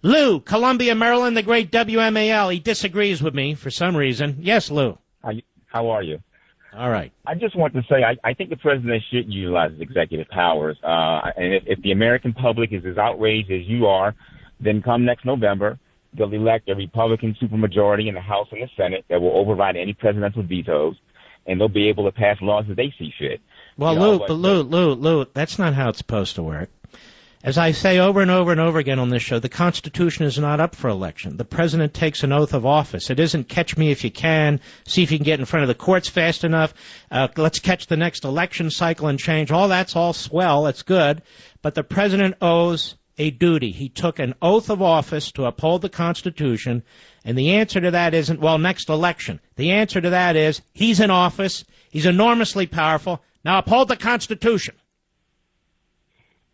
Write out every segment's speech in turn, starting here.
Lou, Columbia, Maryland, the great WMAL. He disagrees with me for some reason. Yes, Lou. How are you? All right. I just want to say I think the president should utilize his executive powers. And if the American public is as outraged as you are, then come next November, they'll elect a Republican supermajority in the House and the Senate that will override any presidential vetoes, and they'll be able to pass laws that they see fit. Well, Lou, that's not how it's supposed to work. As I say over and over and over again on this show, the Constitution is not up for election. The president takes an oath of office. It isn't catch me if you can, see if you can get in front of the courts fast enough, let's catch the next election cycle and change. All that's all swell. It's good. But the president owes a duty. He took an oath of office to uphold the Constitution, and the answer to that isn't, well, next election. The answer to that is he's in office. He's enormously powerful. Now uphold the Constitution.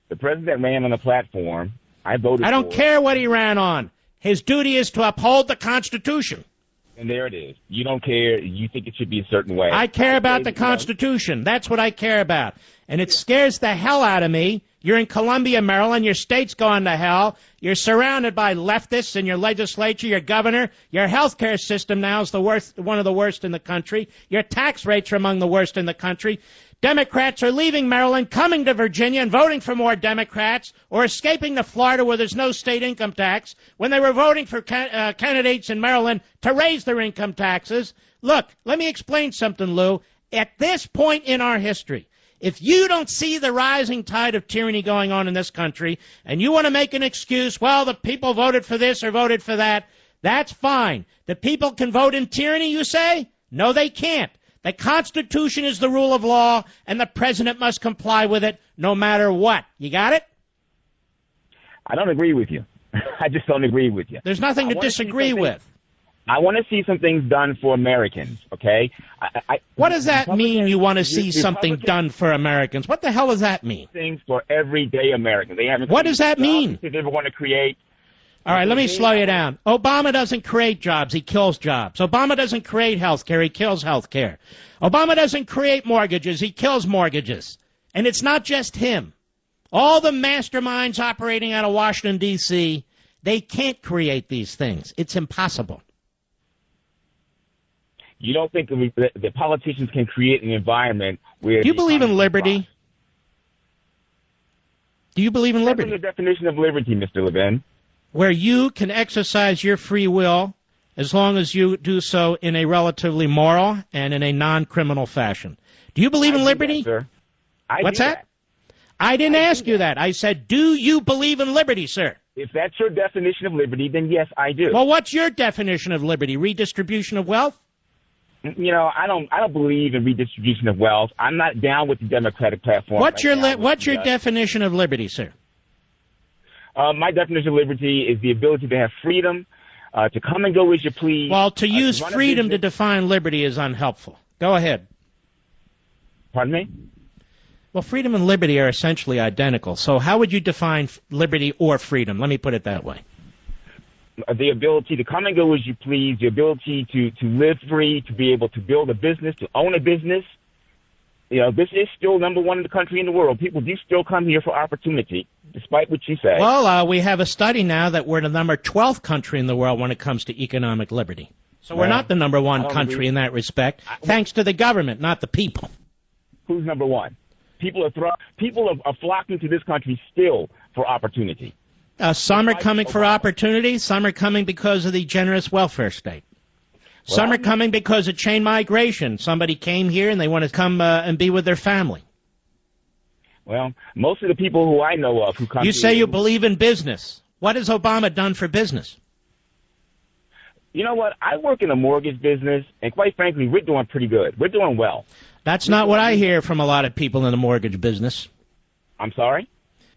The president ran on a platform. I don't care what he ran on. His duty is to uphold the Constitution. And there it is. You don't care. You think it should be a certain way. I care about the Constitution. That's what I care about. And it scares the hell out of me. You're in Columbia, Maryland. Your state's going to hell. You're surrounded by leftists in your legislature, your governor. Your health care system now is one of the worst in the country. Your tax rates are among the worst in the country. Democrats are leaving Maryland, coming to Virginia and voting for more Democrats, or escaping to Florida where there's no state income tax, when they were voting for candidates in Maryland to raise their income taxes. Look, let me explain something, Lou. At this point in our history, if you don't see the rising tide of tyranny going on in this country, and you want to make an excuse, well, the people voted for this or voted for that, that's fine. The people can vote in tyranny, you say? No, they can't. The Constitution is the rule of law, and the president must comply with it no matter what. You got it? I don't agree with you. I just don't agree with you. There's nothing to disagree with. I want to see some things done for Americans, okay? What does that mean, you want to see something done for Americans? What the hell does that mean? Things for everyday Americans. What does that mean? If they ever want to create. All right, let me slow you down. Obama doesn't create jobs. He kills jobs. Obama doesn't create health care. He kills health care. Obama doesn't create mortgages. He kills mortgages. And it's not just him. All the masterminds operating out of Washington, D.C., they can't create these things. It's impossible. You don't think the politicians can create an environment where... Do you believe in liberty? Do you believe in liberty? What's the definition of liberty, Mr. Levin? Where you can exercise your free will as long as you do so in a relatively moral and in a non-criminal fashion. Do you believe in liberty? That, sir. What's that? I didn't ask you that. I said, do you believe in liberty, sir? If that's your definition of liberty, then yes, I do. Well, what's your definition of liberty? Redistribution of wealth? You know, I don't believe in redistribution of wealth. I'm not down with the Democratic platform. What's your definition of liberty, sir? My definition of liberty is the ability to have freedom, to come and go as you please. Well, to use freedom to define liberty is unhelpful. Go ahead. Pardon me? Well, freedom and liberty are essentially identical. So how would you define liberty or freedom? Let me put it that way. The ability to come and go as you please, the ability to live free, to be able to build a business, to own a business. You know, this is still number one in the country in the world. People do still come here for opportunity, despite what you say. Well, we have a study now that we're the number 12th country in the world when it comes to economic liberty. So we're not the number one country in that respect, thanks to the government, not the people. Who's number one? People are flocking to this country still for opportunity. Some are coming for opportunity. Some are coming because of the generous welfare state. Some are coming because of chain migration. Somebody came here and they want to come and be with their family. Well, most of the people who I know of who come You say you believe in business. What has Obama done for business? You know what? I work in the mortgage business, and quite frankly, we're doing pretty good. We're doing well. That's not what I hear from a lot of people in the mortgage business. I'm sorry?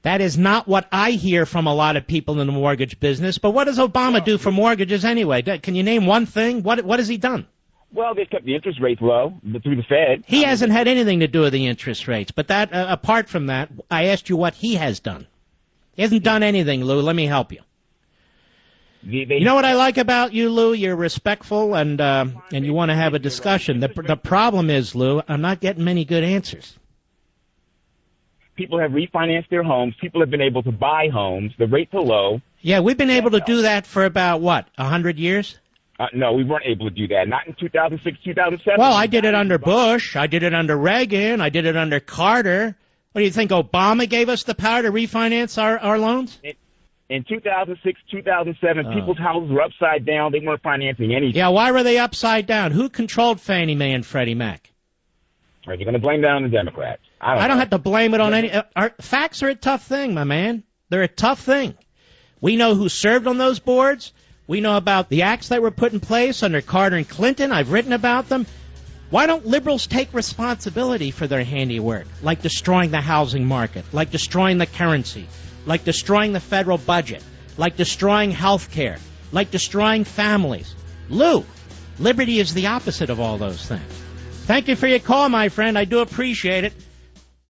That is not what I hear from a lot of people in the mortgage business. But what does Obama do for mortgages anyway? Can you name one thing? What has he done? Well, they've kept the interest rates low through the Fed. He hasn't had anything to do with the interest rates. But that, apart from that, I asked you what he has done. He hasn't done anything, Lou. Let me help you. You know what I like about you, Lou? You're respectful and you want to have a discussion. The problem is, Lou, I'm not getting many good answers. People have refinanced their homes. People have been able to buy homes. The rates are low. Yeah, we've been able to do that for about, 100 years? No, we weren't able to do that. Not in 2006, 2007. Well, I did it under Bush. I did it under Reagan. I did it under Carter. What do you think, Obama gave us the power to refinance our loans? In 2006, 2007, people's houses were upside down. They weren't financing anything. Yeah, why were they upside down? Who controlled Fannie Mae and Freddie Mac? Are you going to blame that on the Democrats? I don't have to blame it on any. Facts are a tough thing, my man. They're a tough thing. We know who served on those boards. We know about the acts that were put in place under Carter and Clinton. I've written about them. Why don't liberals take responsibility for their handiwork, like destroying the housing market, like destroying the currency, like destroying the federal budget, like destroying health care, like destroying families? Lou, liberty is the opposite of all those things. Thank you for your call, my friend. I do appreciate it.